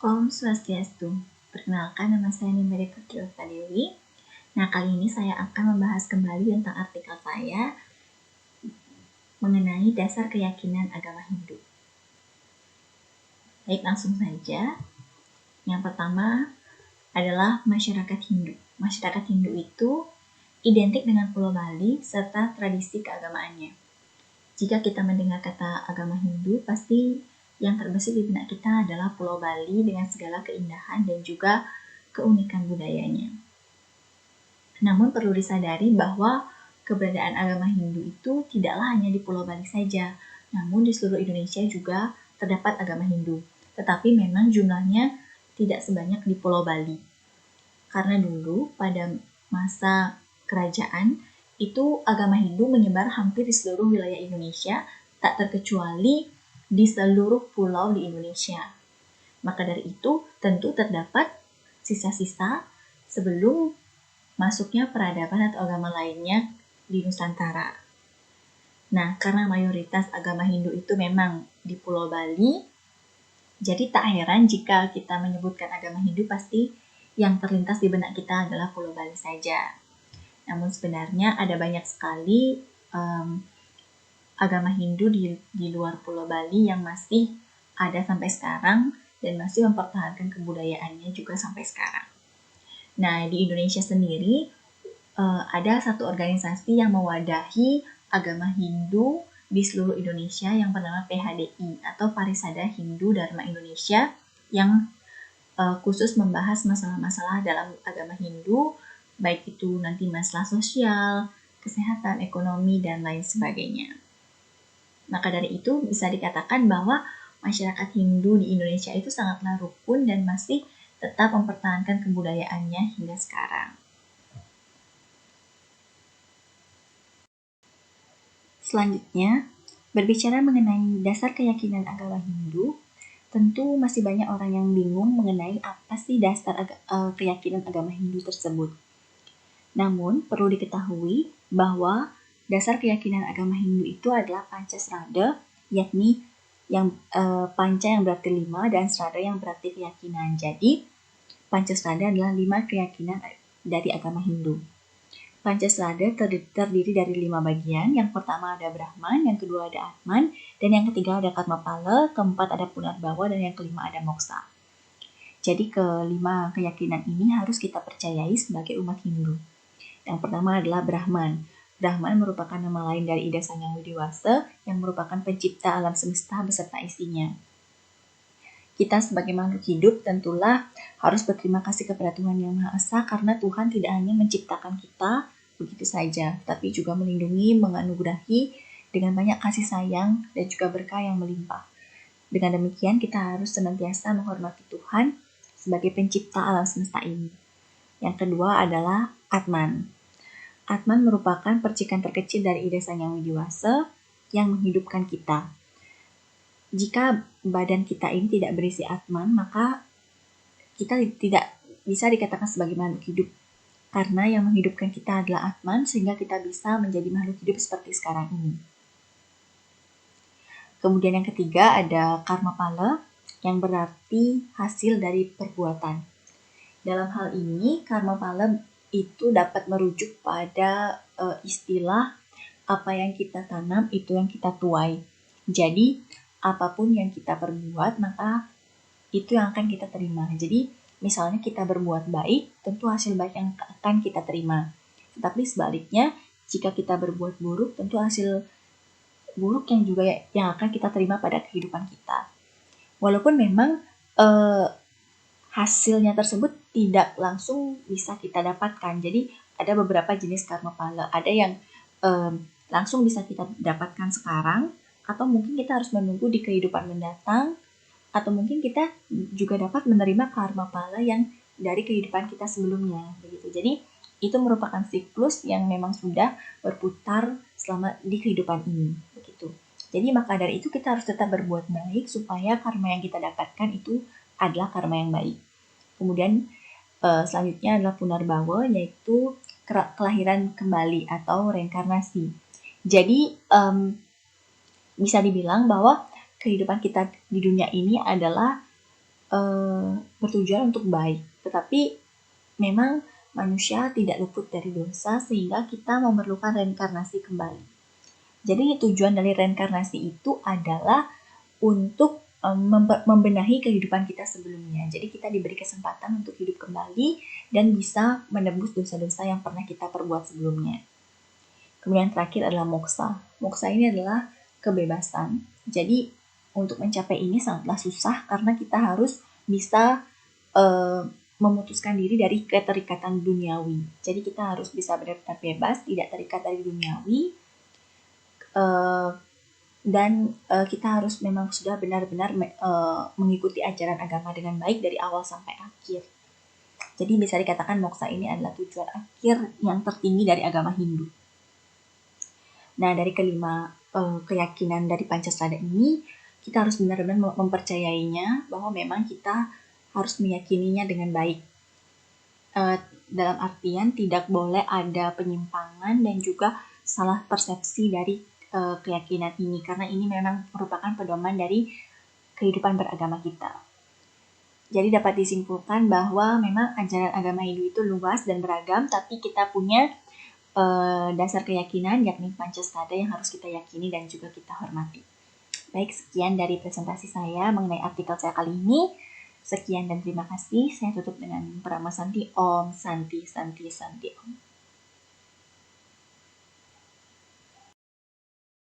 Om Swastiastu. Perkenalkan, nama saya Nimade Putriota Dewi. Nah, kali ini saya akan membahas kembali tentang artikel saya mengenai dasar keyakinan agama Hindu. Baik, langsung saja. Yang pertama adalah masyarakat Hindu. Masyarakat Hindu itu identik dengan Pulau Bali serta tradisi keagamaannya. Jika kita mendengar kata agama Hindu, pasti yang terbesit di benak kita adalah Pulau Bali dengan segala keindahan dan juga keunikan budayanya. Namun perlu disadari bahwa keberadaan agama Hindu itu tidaklah hanya di Pulau Bali saja, namun di seluruh Indonesia juga terdapat agama Hindu. Tetapi memang jumlahnya tidak sebanyak di Pulau Bali. Karena dulu pada masa kerajaan itu agama Hindu menyebar hampir di seluruh wilayah Indonesia, tak terkecuali di seluruh pulau di Indonesia. Maka dari itu tentu terdapat sisa-sisa sebelum masuknya peradaban atau agama lainnya di Nusantara. Nah, karena mayoritas agama Hindu itu memang di Pulau Bali, jadi tak heran jika kita menyebutkan agama Hindu pasti yang terlintas di benak kita adalah Pulau Bali saja. Namun sebenarnya ada banyak sekali agama Hindu di luar Pulau Bali yang masih ada sampai sekarang dan masih mempertahankan kebudayaannya juga sampai sekarang. Nah, di Indonesia sendiri ada satu organisasi yang mewadahi agama Hindu di seluruh Indonesia yang bernama PHDI atau Parisada Hindu Dharma Indonesia yang khusus membahas masalah-masalah dalam agama Hindu, baik itu nanti masalah sosial, kesehatan, ekonomi, dan lain sebagainya. Maka dari itu bisa dikatakan bahwa masyarakat Hindu di Indonesia itu sangatlah rukun dan masih tetap mempertahankan kebudayaannya hingga sekarang. Selanjutnya, berbicara mengenai dasar keyakinan agama Hindu, tentu masih banyak orang yang bingung mengenai apa sih dasar keyakinan agama Hindu tersebut. Namun, perlu diketahui bahwa dasar keyakinan agama Hindu itu adalah Pancasrada, yakni yang panca yang berarti 5 dan srada yang berarti keyakinan. Jadi, Pancasrada adalah 5 keyakinan dari agama Hindu. Pancasrada terdiri dari 5 bagian. Yang pertama ada Brahman, yang kedua ada Atman, dan yang ketiga ada Karmapala, keempat ada Punarbawa, dan yang kelima ada Moksa. Jadi kelima keyakinan ini harus kita percayai sebagai umat Hindu. Yang pertama adalah Brahman. Brahman merupakan nama lain dari Ida Sang Hyang Widi-Wasa yang merupakan pencipta alam semesta beserta isinya. Kita sebagai makhluk hidup tentulah harus berterima kasih kepada Tuhan Yang Maha Esa karena Tuhan tidak hanya menciptakan kita begitu saja, tapi juga melindungi, menganugerahi dengan banyak kasih sayang dan juga berkah yang melimpah. Dengan demikian kita harus senantiasa menghormati Tuhan sebagai pencipta alam semesta ini. Yang kedua adalah Atman. Atman merupakan percikan terkecil dari Ida Sang Hyang Widi-Wasa yang menghidupkan kita. Jika badan kita ini tidak berisi Atman, maka kita tidak bisa dikatakan sebagai makhluk hidup. Karena yang menghidupkan kita adalah Atman, sehingga kita bisa menjadi makhluk hidup seperti sekarang ini. Kemudian yang ketiga ada Karmapala, yang berarti hasil dari perbuatan. Dalam hal ini, Karmapala itu dapat merujuk pada istilah apa yang kita tanam, itu yang kita tuai. Jadi, apapun yang kita perbuat, maka itu yang akan kita terima. Jadi, misalnya kita berbuat baik, tentu hasil baik yang akan kita terima. Tetapi sebaliknya, jika kita berbuat buruk, tentu hasil buruk yang juga yang akan kita terima pada kehidupan kita. Walaupun memang hasilnya tersebut tidak langsung bisa kita dapatkan. Jadi, ada beberapa jenis karmapala. Ada yang langsung bisa kita dapatkan sekarang, atau mungkin kita harus menunggu di kehidupan mendatang, atau mungkin kita juga dapat menerima karmapala yang dari kehidupan kita sebelumnya, begitu. Jadi itu merupakan siklus yang memang sudah berputar selama di kehidupan ini, begitu. Jadi maka dari itu kita harus tetap berbuat baik supaya karma yang kita dapatkan itu adalah karma yang baik. Kemudian selanjutnya adalah Punarbawa, yaitu kelahiran kembali atau reinkarnasi. Jadi bisa dibilang bahwa kehidupan kita di dunia ini adalah bertujuan untuk baik, tetapi memang manusia tidak luput dari dosa sehingga kita memerlukan reinkarnasi kembali. Jadi tujuan dari reinkarnasi itu adalah untuk membenahi kehidupan kita sebelumnya. Jadi kita diberi kesempatan untuk hidup kembali dan bisa menebus dosa-dosa yang pernah kita perbuat sebelumnya. Kemudian terakhir adalah moksa. Moksa ini adalah kebebasan. Jadi untuk mencapai ini sangatlah susah karena kita harus bisa memutuskan diri dari keterikatan duniawi. Jadi kita harus bisa benar-benar bebas, tidak terikat dari duniawi, dan kita harus memang sudah benar-benar mengikuti ajaran agama dengan baik dari awal sampai akhir. Jadi bisa dikatakan moksa ini adalah tujuan akhir yang tertinggi dari agama Hindu. Nah, dari kelima keyakinan dari Pancasila ini, kita harus benar-benar mempercayainya bahwa memang kita harus meyakininya dengan baik. Dalam artian tidak boleh ada penyimpangan dan juga salah persepsi dari keyakinan ini, karena ini memang merupakan pedoman dari kehidupan beragama kita. Jadi dapat disimpulkan bahwa memang ajaran agama Hindu itu luas dan beragam, tapi kita punya dasar keyakinan yakni Pancasila yang harus kita yakini dan juga kita hormati. Baik, sekian dari presentasi saya mengenai artikel saya kali ini. Sekian dan terima kasih. Saya tutup dengan Parama Santi Om, Santi, Santi, Santi Om.